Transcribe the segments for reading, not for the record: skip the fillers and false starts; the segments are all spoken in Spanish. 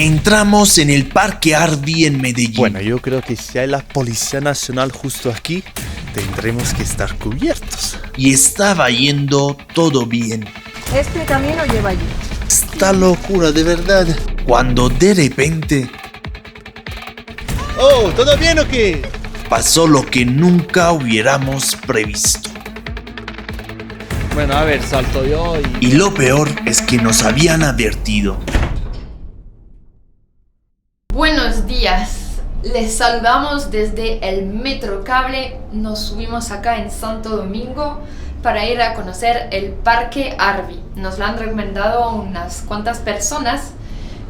Entramos en el Parque Arví en Medellín. Bueno, yo creo que si hay la Policía Nacional justo aquí, tendremos que estar cubiertos. Y estaba yendo todo bien. ¿Este camino lleva allí? Esta locura, de verdad. Cuando de repente ¡Oh! ¿Todo bien o qué? pasó lo que nunca hubiéramos previsto. Bueno, a ver, salto yo y... Y lo peor es que nos habían advertido. Buenos días, les saludamos desde el Metro Cable. Nos subimos acá en Santo Domingo para ir a conocer el Parque Arví. Nos lo han recomendado unas cuantas personas,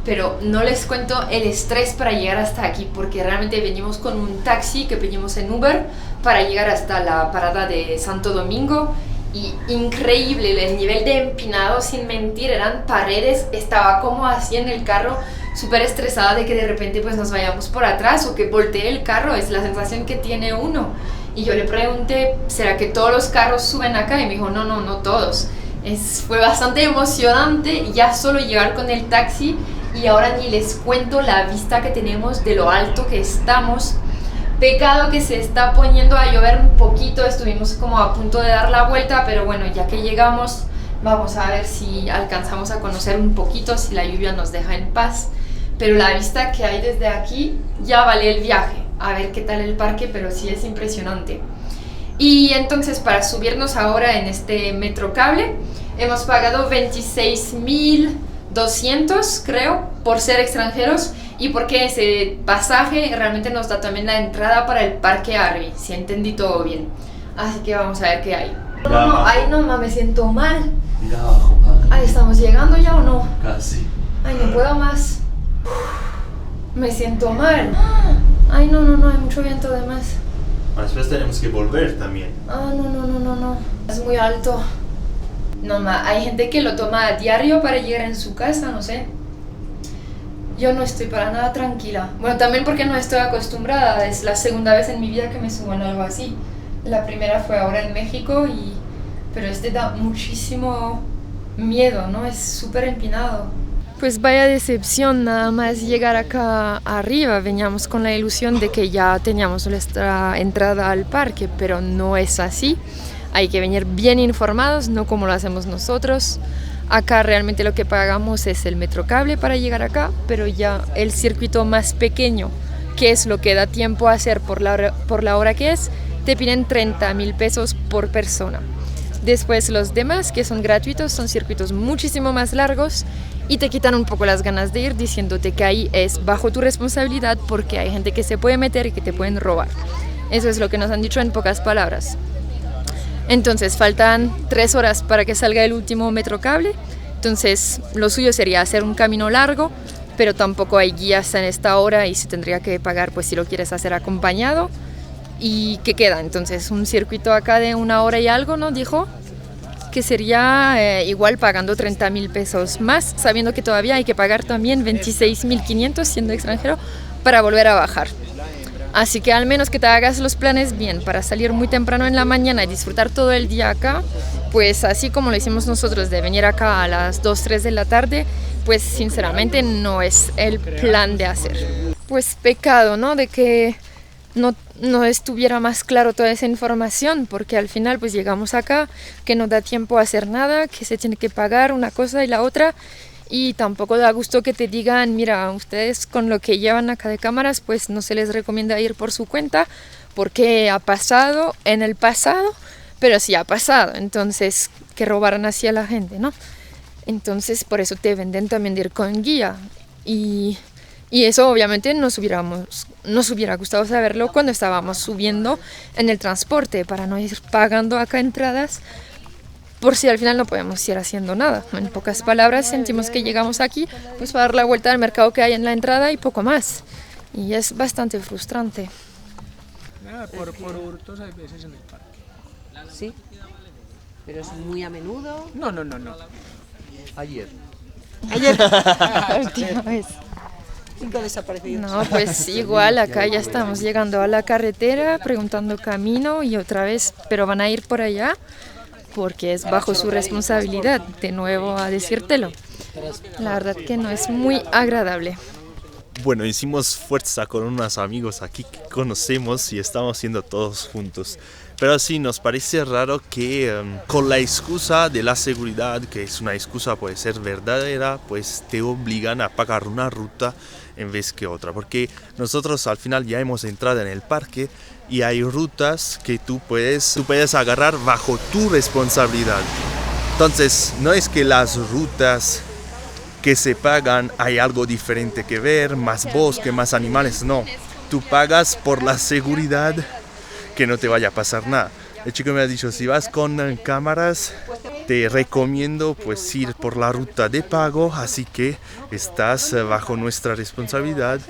pero no les cuento el estrés para llegar hasta aquí, porque realmente venimos con un taxi que pedimos en Uber para llegar hasta la parada de Santo Domingo. Y increíble el nivel de empinado, sin mentir, eran paredes. Estaba como así en el carro, súper estresada de que de repente pues nos vayamos por atrás o que voltee el carro. Es la sensación que tiene uno. Y yo le pregunté, ¿será que todos los carros suben acá? Y me dijo, no todos. Fue bastante emocionante ya solo llegar con el taxi, y ahora ni les cuento la vista que tenemos de lo alto que estamos. Pecado que se está poniendo a llover un poquito, estuvimos como a punto de dar la vuelta, pero bueno, ya que llegamos, vamos a ver si alcanzamos a conocer un poquito, si la lluvia nos deja en paz. Pero la vista que hay desde aquí ya vale el viaje. A ver qué tal el parque, pero sí es impresionante. Y entonces, para subirnos ahora en este Metro Cable, hemos pagado 26.200, creo, por ser extranjeros. Y porque ese pasaje realmente nos da también la entrada para el Parque Arví, si entendí todo bien. Así que vamos a ver qué hay. No, me siento mal. Mira abajo, padre. Ahí estamos llegando ya o no. Casi. Ay, no puedo más. Me siento mal. Ay, no, hay mucho viento además. Después tenemos que volver también. No. Es muy alto. Hay gente que lo toma a diario para llegar en su casa, no sé. Yo no estoy para nada tranquila. Bueno, también porque no estoy acostumbrada. Es la segunda vez en mi vida que me subo en algo así. La primera fue ahora en México, pero da muchísimo miedo, ¿no? Es súper empinado. Pues vaya decepción nada más llegar acá arriba. Veníamos con la ilusión de que ya teníamos nuestra entrada al parque, pero no es así. Hay que venir bien informados, no como lo hacemos nosotros. Acá realmente lo que pagamos es el Metro Cable para llegar acá, pero ya el circuito más pequeño, que es lo que da tiempo a hacer por la hora que es, te piden 30.000 pesos por persona. Después los demás, que son gratuitos, son circuitos muchísimo más largos y te quitan un poco las ganas de ir, diciéndote que ahí es bajo tu responsabilidad porque hay gente que se puede meter y que te pueden robar. Eso es lo que nos han dicho en pocas palabras. Entonces faltan 3 horas para que salga el último Metro Cable. Entonces lo suyo sería hacer un camino largo, pero tampoco hay guías en esta hora y se tendría que pagar pues si lo quieres hacer acompañado. ¿Y qué queda? Entonces un circuito acá de 1 hora y algo, ¿no? Dijo que sería igual pagando 30.000 pesos más, sabiendo que todavía hay que pagar también 26.500 siendo extranjero para volver a bajar. Así que al menos que te hagas los planes bien para salir muy temprano en la mañana y disfrutar todo el día acá, pues así como lo hicimos nosotros de venir acá a las 2, 3 de la tarde, pues sinceramente no es el plan de hacer. Pues pecado, ¿no? De que no estuviera más claro toda esa información, porque al final pues llegamos acá, que no da tiempo a hacer nada, que se tiene que pagar una cosa y la otra. Y tampoco da gusto que te digan, mira, ustedes con lo que llevan acá de cámaras, pues no se les recomienda ir por su cuenta, porque ha pasado en el pasado, pero sí ha pasado, entonces que robaran así a la gente, ¿no? Entonces por eso te venden también de ir con guía. Y eso obviamente nos hubiera gustado saberlo cuando estábamos subiendo en el transporte, para no ir pagando acá entradas, por si al final no podemos ir haciendo nada. En pocas palabras, sentimos que llegamos aquí pues para dar la vuelta al mercado que hay en la entrada y poco más. Y es bastante frustrante. Por hurtos hay veces en el parque. Sí, pero es muy a menudo. No. Ayer. La última vez. 5 desaparecidos. No, pues igual acá ya estamos llegando a la carretera, preguntando camino y otra vez, pero van a ir por allá, porque es bajo su responsabilidad, de nuevo a decírtelo. La verdad que no es muy agradable. Bueno, hicimos fuerza con unos amigos aquí que conocemos y estamos haciendo todos juntos. Pero sí, nos parece raro que con la excusa de la seguridad, que es una excusa puede ser verdadera, pues te obligan a pagar una ruta en vez que otra. Porque nosotros al final ya hemos entrado en el parque y hay rutas que tú puedes agarrar bajo tu responsabilidad. Entonces, no es que las rutas que se pagan hay algo diferente que ver, más bosque, más animales, no. Tú pagas por la seguridad, que no te vaya a pasar nada. El chico me ha dicho, si vas con cámaras, te recomiendo pues ir por la ruta de pago, así que estás bajo nuestra responsabilidad,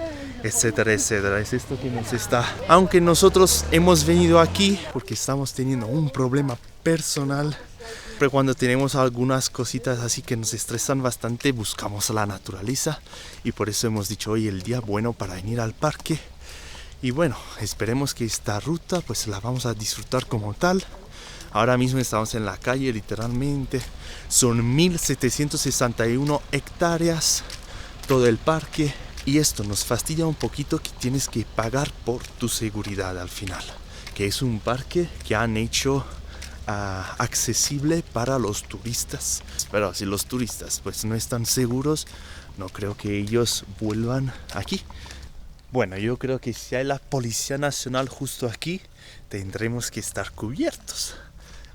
etcétera, etcétera. Es esto que nos está... Aunque nosotros hemos venido aquí porque estamos teniendo un problema personal, pero cuando tenemos algunas cositas así que nos estresan bastante, buscamos la naturaleza y por eso hemos dicho hoy el día bueno para venir al parque. Y bueno, esperemos que esta ruta pues la vamos a disfrutar como tal. Ahora mismo estamos en la calle literalmente. Son 1761 hectáreas todo el parque. Y esto nos fastidia un poquito que tienes que pagar por tu seguridad al final. Que es un parque que han hecho accesible para los turistas. Pero si los turistas pues no están seguros, no creo que ellos vuelvan aquí. Bueno, yo creo que si hay la Policía Nacional justo aquí, tendremos que estar cubiertos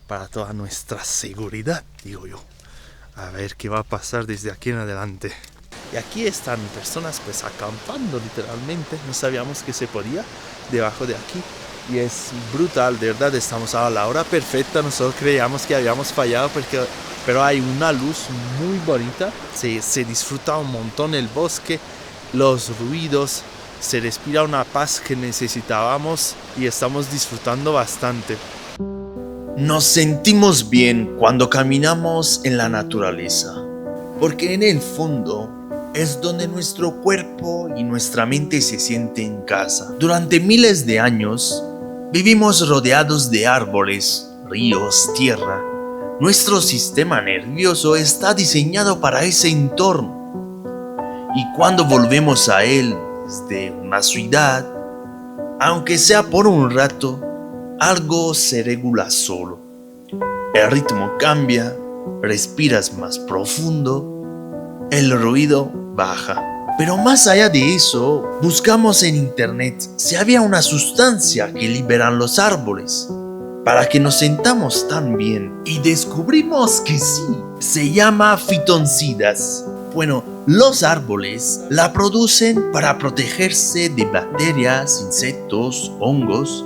para toda nuestra seguridad, digo yo. A ver qué va a pasar desde aquí en adelante. Y aquí están personas pues acampando literalmente. No sabíamos que se podía debajo de aquí. Y es brutal, de verdad, estamos a la hora perfecta. Nosotros creíamos que habíamos fallado pero hay una luz muy bonita. Se disfruta un montón el bosque, los ruidos. Se respira una paz que necesitábamos y estamos disfrutando bastante. Nos sentimos bien cuando caminamos en la naturaleza, porque en el fondo es donde nuestro cuerpo y nuestra mente se sienten en casa. Durante miles de años vivimos rodeados de árboles, ríos, tierra. Nuestro sistema nervioso está diseñado para ese entorno y cuando volvemos a él de una ciudad, aunque sea por un rato, algo se regula solo. El ritmo cambia, respiras más profundo, el ruido baja. Pero más allá de eso, buscamos en internet si había una sustancia que liberan los árboles para que nos sentamos tan bien y descubrimos que sí, se llama fitoncidas. Bueno, los árboles la producen para protegerse de bacterias, insectos, hongos.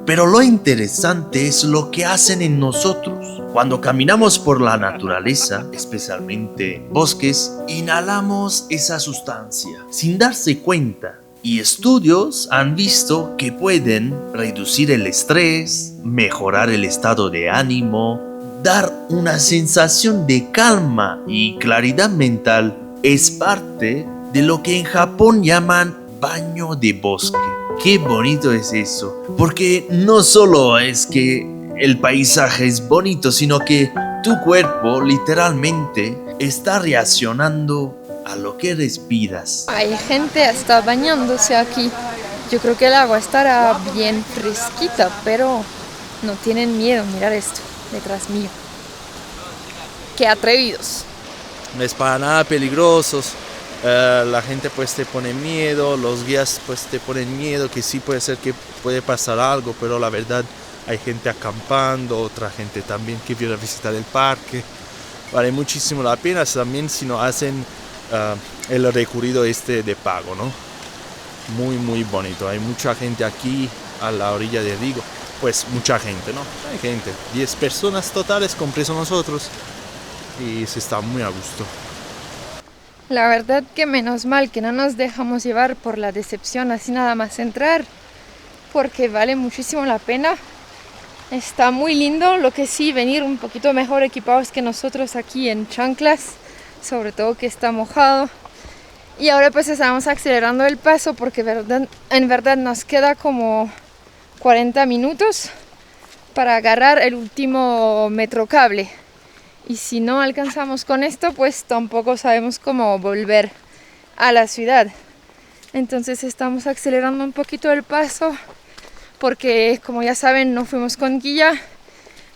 Pero lo interesante es lo que hacen en nosotros. Cuando caminamos por la naturaleza, especialmente en bosques, inhalamos esa sustancia sin darse cuenta. Y estudios han visto que pueden reducir el estrés, mejorar el estado de ánimo, dar una sensación de calma y claridad mental. Es parte de lo que en Japón llaman baño de bosque. Qué bonito es eso, porque no solo es que el paisaje es bonito, sino que tu cuerpo literalmente está reaccionando a lo que respiras. Hay gente hasta bañándose aquí. Yo creo que el agua estará bien fresquita, pero no tienen miedo. Mirar esto detrás mío. Qué atrevidos. No es para nada peligrosos. La gente pues te pone miedo, los guías pues te ponen miedo, que sí puede ser que puede pasar algo, pero la verdad hay gente acampando, otra gente también que viene a visitar el parque. Vale muchísimo la pena también si no hacen el recorrido de pago, ¿no? Muy bonito. Hay mucha gente aquí a la orilla del Rigo. Pues mucha gente, ¿no? Hay gente. 10 personas totales con preso nosotros. Y se está muy a gusto. La verdad que menos mal que no nos dejamos llevar por la decepción así nada más entrar, porque vale muchísimo la pena. Está muy lindo, lo que sí, venir un poquito mejor equipados que nosotros aquí en chanclas, sobre todo que está mojado. Y ahora pues estamos acelerando el paso porque en verdad nos queda como 40 minutos para agarrar el último metrocable. Y si no alcanzamos con esto, pues tampoco sabemos cómo volver a la ciudad. Entonces estamos acelerando un poquito el paso porque, como ya saben, no fuimos con guía.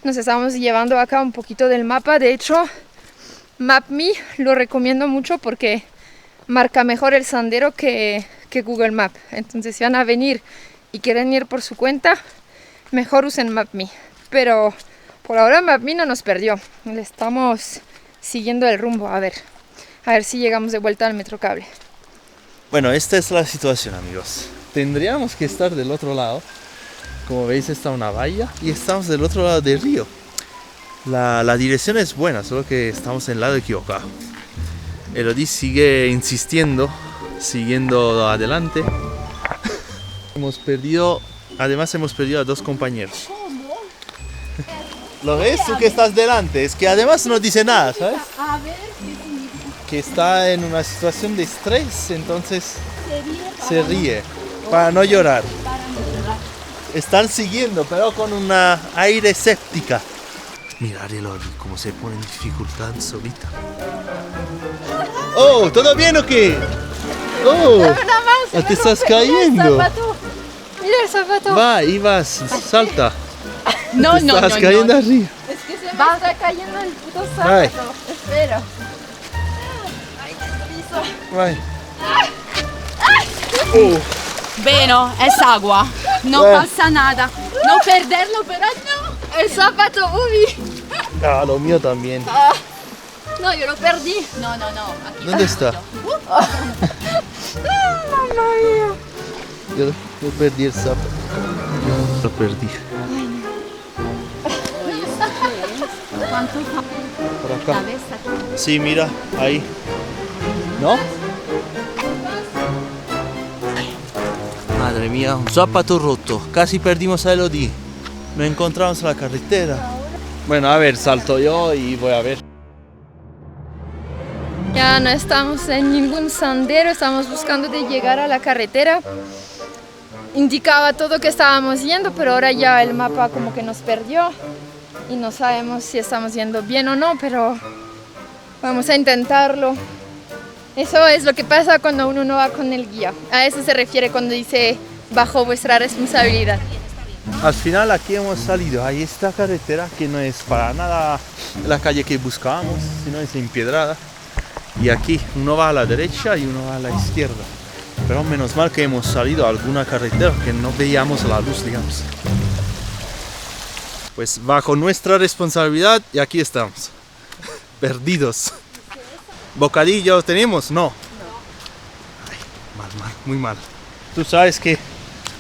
Nos estamos llevando acá un poquito del mapa. De hecho, Map.me lo recomiendo mucho porque marca mejor el sendero que Google Maps. Entonces, si van a venir y quieren ir por su cuenta, mejor usen Map.me. Pero por ahora Map.me no nos perdió. Le estamos siguiendo el rumbo. A ver si llegamos de vuelta al Metrocable. Bueno, esta es la situación, amigos. Tendríamos que estar del otro lado. Como veis, está una valla y estamos del otro lado del río. La dirección es buena, solo que estamos en el lado equivocado. Elodie sigue insistiendo, siguiendo adelante. Además hemos perdido a 2 compañeros. ¿Cómo? ¿Lo ves? Tú que estás delante. Es que además no dice nada, ¿sabes? A ver, ¿qué significa? Que está en una situación de estrés, entonces Se ríe se ríe para no llorar. para no llorar. Están siguiendo, pero con una aire escéptica. Mirar Elodie cómo se pone en dificultad solita. ¡Oh! ¿Todo bien o qué? ¡Oh! ¡Te estás cayendo! Mira el zapato. Va, y vas, salta. No, Te estás cayendo arriba. Es que se me está cayendo el puto zapato. Ay. Espera. Ay, qué piso. Vai. Oh. Bueno, es agua. No pasa nada. No perderlo, pero no. El zapato, uy. Ah, lo mío también. No, yo lo perdí. No. Aquí ¿Dónde está? Mamma mía. Yo perdí el zapato. Lo perdí. ¿Cuánto Por acá. cabeza? Sí, mira, ahí. ¿No? Madre mía, un zapato roto. Casi perdimos a Elodie. No encontramos la carretera. Bueno, a ver, salto yo y voy a ver. Ya no estamos en ningún sendero, estamos buscando de llegar a la carretera. Indicaba todo que estábamos yendo, pero ahora ya el mapa como que nos perdió y no sabemos si estamos yendo bien o no, pero vamos a intentarlo. Eso es lo que pasa cuando uno no va con el guía. A eso se refiere cuando dice bajo vuestra responsabilidad. Al final aquí hemos salido. Ahí está carretera que no es para nada la calle que buscábamos, sino es empedrada. Y aquí uno va a la derecha y uno va a la izquierda. Pero menos mal que hemos salido a alguna carretera que no veíamos la luz, digamos. Pues bajo nuestra responsabilidad y aquí estamos. Perdidos. ¿Bocadillo tenemos? No. Ay, mal, muy mal. Tú sabes que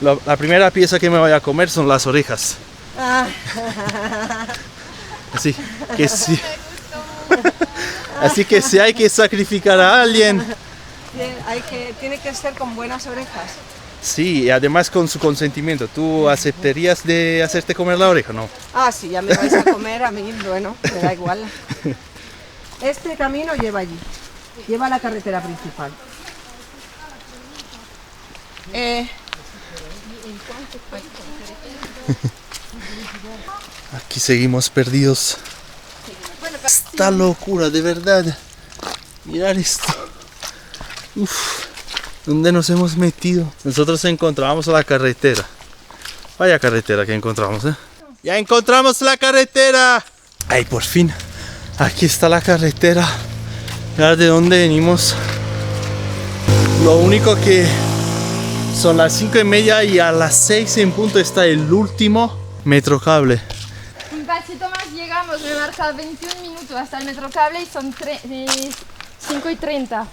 la primera pieza que me voy a comer son las orejas. Así que sí. Así que si hay que sacrificar a alguien. Tiene que ser con buenas orejas. Sí, y además con su consentimiento. ¿Tú aceptarías de hacerte comer la oreja? No. Ah, sí, ya me vais a comer a mí, bueno, me da igual. Este camino lleva allí, lleva a la carretera principal. Aquí seguimos perdidos. Esta locura, de verdad. Mirad esto. Uf, ¿dónde nos hemos metido? Nosotros encontramos la carretera. Vaya carretera que encontramos, ¿eh? ¡Ya encontramos la carretera! ¡Ay, por fin! Aquí está la carretera. Mirad de dónde venimos. Lo único que son las 5:30 y a las 6 en punto está el último Metrocable. Un cachito más llegamos, me marca 21 minutos hasta el Metrocable y son 5:30.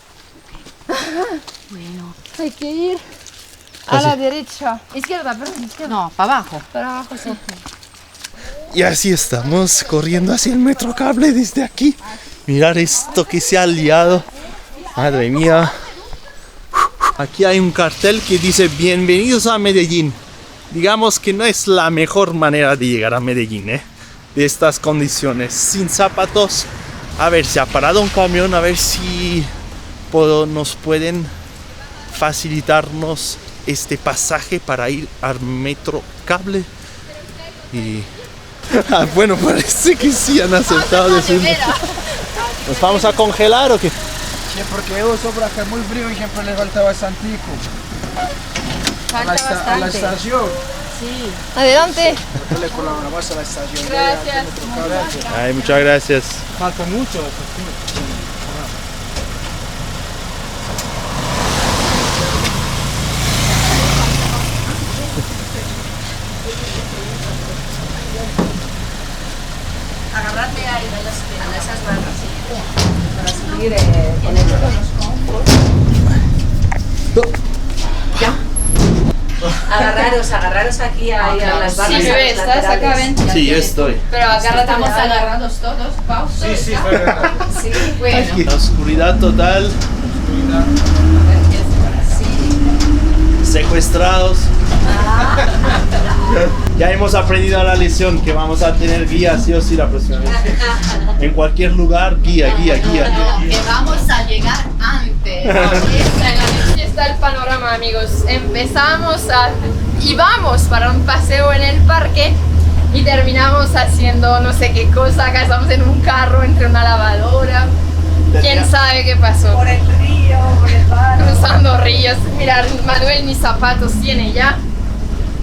Bueno. Hay que ir a la derecha. Izquierda, perdón, izquierda. No, para abajo. Para abajo, sí. Y así estamos corriendo hacia el Metrocable desde aquí. Mirad esto que se ha liado. Madre mía. Aquí hay un cartel que dice bienvenidos a Medellín. Digamos que no es la mejor manera de llegar a Medellín, ¿eh? De estas condiciones, sin zapatos. A ver, se ha parado un camión, a ver si nos pueden facilitarnos este pasaje para ir al Metrocable. Y bueno, parece que sí han aceptado decirnos. ¿Nos vamos a congelar o qué? Sí, porque eso por acá es muy frío y siempre le falta bastantico. Falta A la bastante. estación. Sí. Adelante. Nosotros le colaboramos a la estación. Gracias. Ay, muchas gracias. Falta mucho. Agárrate ahí a esas barras. Para subir con el... Ya. Agarraros aquí a las barras. Sí, bebé, estás acá, ven. Sí, yo estoy. Pero agárrate. Estamos agarrados todos, pausa. Sí, fue verdad. Sí, bueno. La oscuridad total, secuestrados. Ya hemos aprendido la lección que vamos a tener guía sí o sí la próxima vez. En cualquier lugar, guía. No, que vamos a llegar antes. Aquí está el panorama, amigos. Íbamos para un paseo en el parque y terminamos haciendo no sé qué cosa. Acá estamos en un carro entre una lavadora. ¿Quién sabe qué pasó? Por el río, por el bar. Cruzando ríos. Mirad, Manuel ni zapatos tiene ya.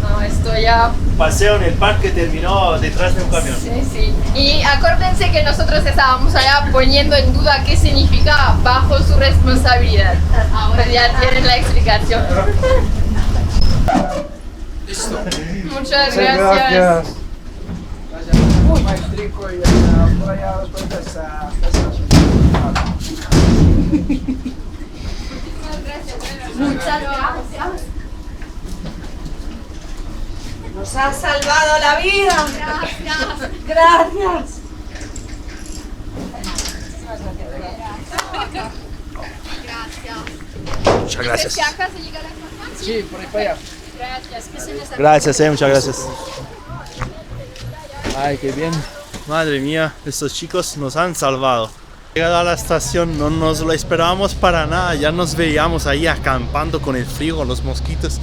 No, esto ya... Paseo en el parque terminó detrás de un camión. Sí. Y acuérdense que nosotros estábamos allá poniendo en duda qué significa bajo su responsabilidad. Ahora ya tienen la explicación. Listo. Muchas gracias. Maestrico y por allá después de esta estación. Muchas gracias. Nos has salvado la vida. Gracias. Gracias. Muchas gracias. Si acá se llega la información. Sí, por ahí para allá. Gracias. Que se les Gracias, muchas gracias. Ay, qué bien. Madre mía, estos chicos nos han salvado. Llegado a la estación no nos lo esperábamos para nada, ya nos veíamos ahí acampando con el frío, con los mosquitos.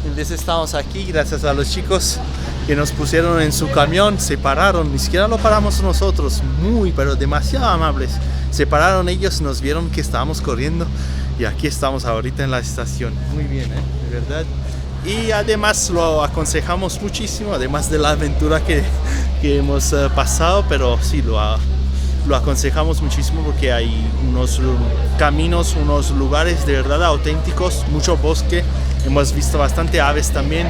Entonces estamos aquí gracias a los chicos que nos pusieron en su camión, se pararon, ni siquiera lo paramos nosotros, pero demasiado amables. Se pararon ellos, nos vieron que estábamos corriendo y aquí estamos ahorita en la estación. Muy bien, de verdad. Y además lo aconsejamos muchísimo, además de la aventura que hemos pasado, pero sí, lo aconsejamos muchísimo porque hay unos caminos, unos lugares de verdad auténticos, mucho bosque, hemos visto bastante aves también.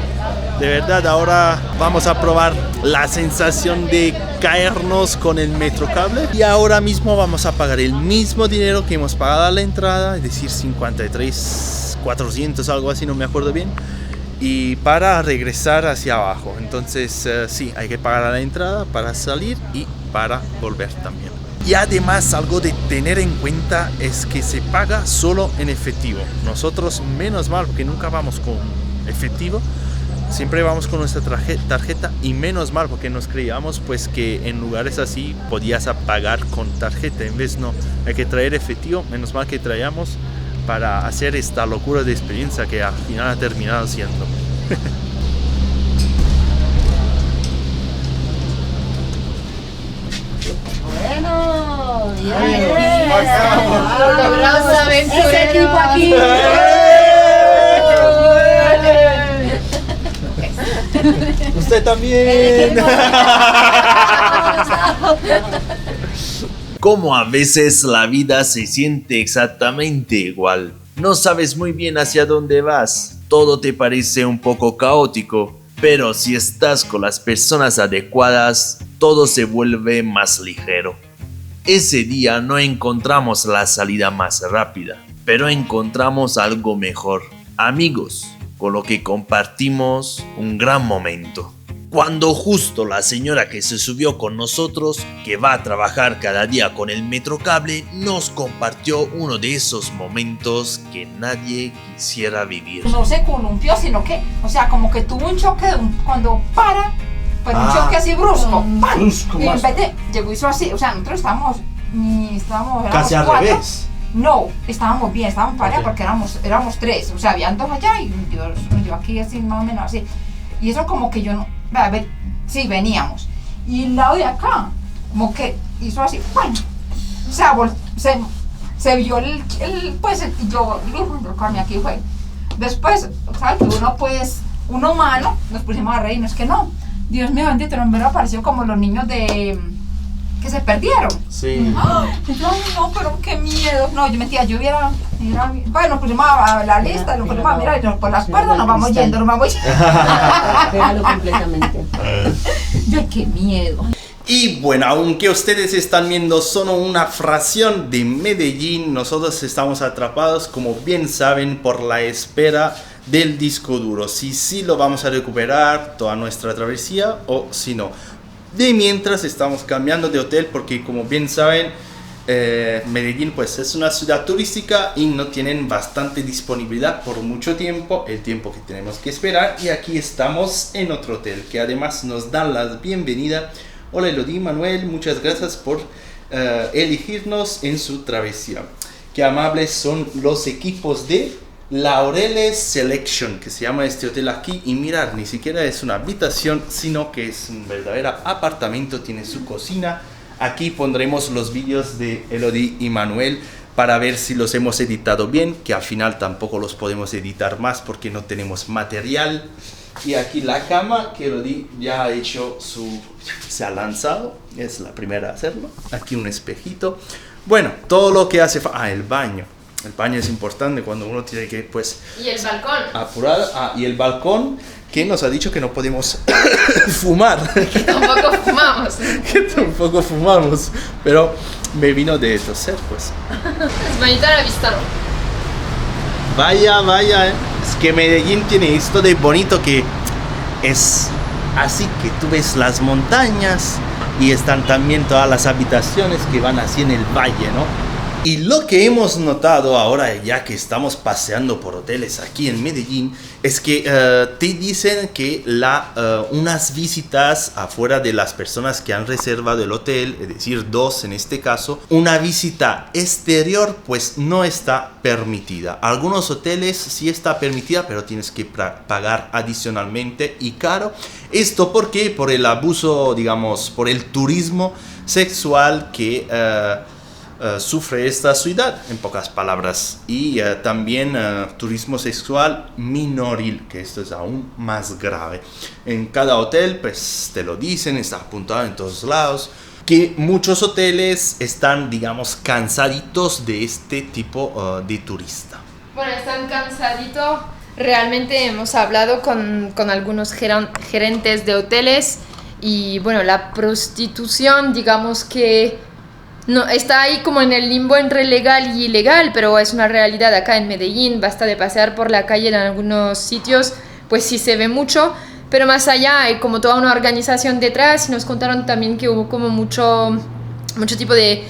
De verdad, ahora vamos a probar la sensación de caernos con el metrocable y ahora mismo vamos a pagar el mismo dinero que hemos pagado a la entrada, es decir, 53.400, algo así, no me acuerdo bien. Y para regresar hacia abajo, entonces sí, hay que pagar a la entrada para salir y para volver también. Y además algo de tener en cuenta es que se paga solo en efectivo. Nosotros menos mal porque nunca vamos con efectivo, siempre vamos con nuestra tarjeta y menos mal porque nos creíamos pues que en lugares así podías pagar con tarjeta, en vez no, hay que traer efectivo, menos mal que traíamos para hacer esta locura de experiencia que al final ha terminado siendo. Bueno, Lo logramos, aventureros. ese equipo aquí. Usted también. Como a veces la vida se siente exactamente igual. No sabes muy bien hacia dónde vas, todo te parece un poco caótico, pero si estás con las personas adecuadas, todo se vuelve más ligero. Ese día no encontramos la salida más rápida, pero encontramos algo mejor, amigos, con lo que compartimos un gran momento. Cuando justo la señora que se subió con nosotros, que va a trabajar cada día con el metrocable, nos compartió uno de esos momentos que nadie quisiera vivir. No se columpió, sino que, o sea, como que tuvo un choque cuando para, pero un choque así brusco, ¡pam! Brusco, Y en más. vez de, llegó hizo así, o sea, nosotros estábamos Casi al cuatro. revés. No, estábamos bien, estábamos pareja Ok. porque éramos tres, o sea, habían dos allá y yo aquí así más o menos así. Y eso como que yo no, a ver, sí, veníamos. Y el lado de acá, como que hizo así, ¡pam! O sea, se vio pues, yo Carmen, aquí fue. Después, ¿sabes? Uno humano, nos pusimos a reírnos, que no. Dios mío, bendito, no me apareció como los niños que se perdieron. Sí. ¡Ay! Ay, no, pero qué miedo. No, yo mentira, yo hubiera bueno, nos pusimos a la lista, nos pusimos a mirar y por las cuerdas nos vamos yendo. Pégalo completamente. Yo, qué miedo. Y bueno, aunque ustedes están viendo solo una fracción de Medellín, nosotros estamos atrapados, como bien saben, por la espera del disco duro. Si sí lo vamos a recuperar toda nuestra travesía o si no. De mientras estamos cambiando de hotel porque, como bien saben, Medellín pues es una ciudad turística y no tienen bastante disponibilidad por mucho tiempo, el tiempo que tenemos que esperar. Y aquí estamos en otro hotel que además nos dan la bienvenida. Hola Elodie, Manuel, muchas gracias por elegirnos en su travesía. Qué amables son los equipos de Laureles Selection, que se llama este hotel aquí. Y mirar, ni siquiera es una habitación, sino que es un verdadero apartamento, tiene su cocina. Aquí pondremos los vídeos de Elodie y Manuel para ver si los hemos editado bien, que al final tampoco los podemos editar más porque no tenemos material. Y aquí la cama que Elodie ya ha hecho se ha lanzado, es la primera a hacerlo. Aquí un espejito. Bueno, todo lo que hace falta. El baño. El baño es importante cuando uno tiene que, pues... Y el balcón. Apurar. Y el balcón, que nos ha dicho que no podemos fumar. Que tampoco fumamos. Que tampoco fumamos. Pero me vino de toser, pues. Es bonita la vista, ¿no? Vaya, es que Medellín tiene esto de bonito que es así que tú ves las montañas y están también todas las habitaciones que van así en el valle, ¿no? Y lo que hemos notado ahora, ya que estamos paseando por hoteles aquí en Medellín, es que te dicen que unas visitas afuera de las personas que han reservado el hotel, es decir, 2 en este caso, una visita exterior pues no está permitida. Algunos hoteles sí está permitida, pero tienes que pagar adicionalmente y caro. Esto porque por el abuso, digamos, por el turismo sexual que... sufre esta ciudad, en pocas palabras, y también turismo sexual minoril, que esto es aún más grave. En cada hotel pues te lo dicen, está apuntado en todos lados, que muchos hoteles están, digamos, cansaditos de este tipo de turista. Bueno, están cansaditos. Realmente hemos hablado con algunos gerentes de hoteles y bueno, la prostitución, digamos que no, está ahí como en el limbo entre legal y ilegal, pero es una realidad acá en Medellín. Basta de pasear por la calle en algunos sitios, pues sí se ve mucho, pero más allá hay como toda una organización detrás. Y nos contaron también que hubo como mucho tipo de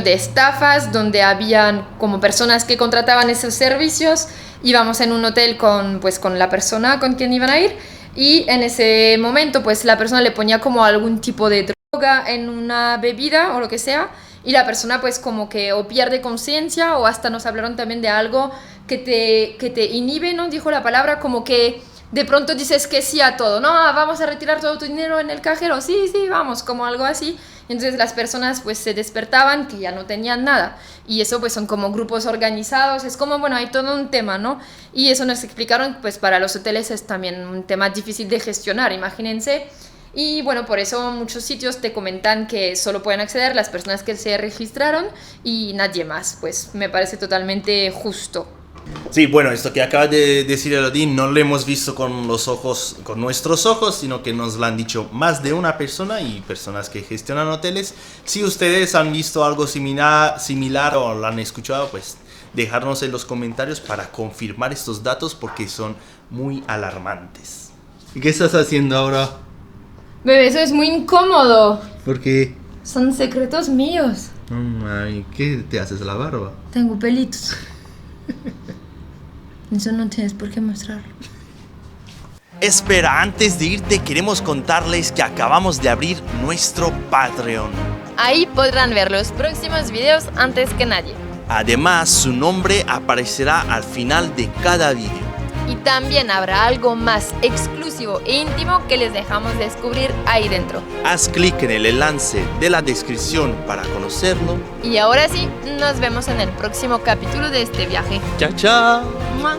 estafas, donde habían como personas que contrataban esos servicios. Íbamos en un hotel con la persona con quien iban a ir y en ese momento pues la persona le ponía como algún tipo de droga en una bebida o lo que sea. Y la persona pues como que o pierde conciencia o hasta nos hablaron también de algo que te inhibe, ¿no? Dijo la palabra, como que de pronto dices que sí a todo, ¿no? Vamos a retirar todo tu dinero en el cajero, sí, vamos, como algo así. Y entonces las personas pues se despertaban que ya no tenían nada. Y eso pues son como grupos organizados, es como, bueno, hay todo un tema, ¿no? Y eso nos explicaron, pues para los hoteles es también un tema difícil de gestionar, imagínense. Y bueno, por eso muchos sitios te comentan que solo pueden acceder las personas que se registraron y nadie más. Pues me parece totalmente justo. Sí, bueno, esto que acaba de decir Elodie no lo hemos visto con nuestros ojos, sino que nos lo han dicho más de una persona y personas que gestionan hoteles. Si ustedes han visto algo similar o lo han escuchado, pues dejarnos en los comentarios para confirmar estos datos porque son muy alarmantes. ¿Y qué estás haciendo ahora? Bebé, eso es muy incómodo. ¿Por qué? Son secretos míos. Ay, ¿qué te haces la barba? Tengo pelitos. Eso no tienes por qué mostrarlo. Espera, antes de irte queremos contarles que acabamos de abrir nuestro Patreon. Ahí podrán ver los próximos videos antes que nadie. Además, su nombre aparecerá al final de cada vídeo. Y también habrá algo más exclusivo e íntimo que les dejamos descubrir ahí dentro. Haz clic en el enlace de la descripción para conocerlo. Y ahora sí, nos vemos en el próximo capítulo de este viaje. Chao, chao. ¡Mua!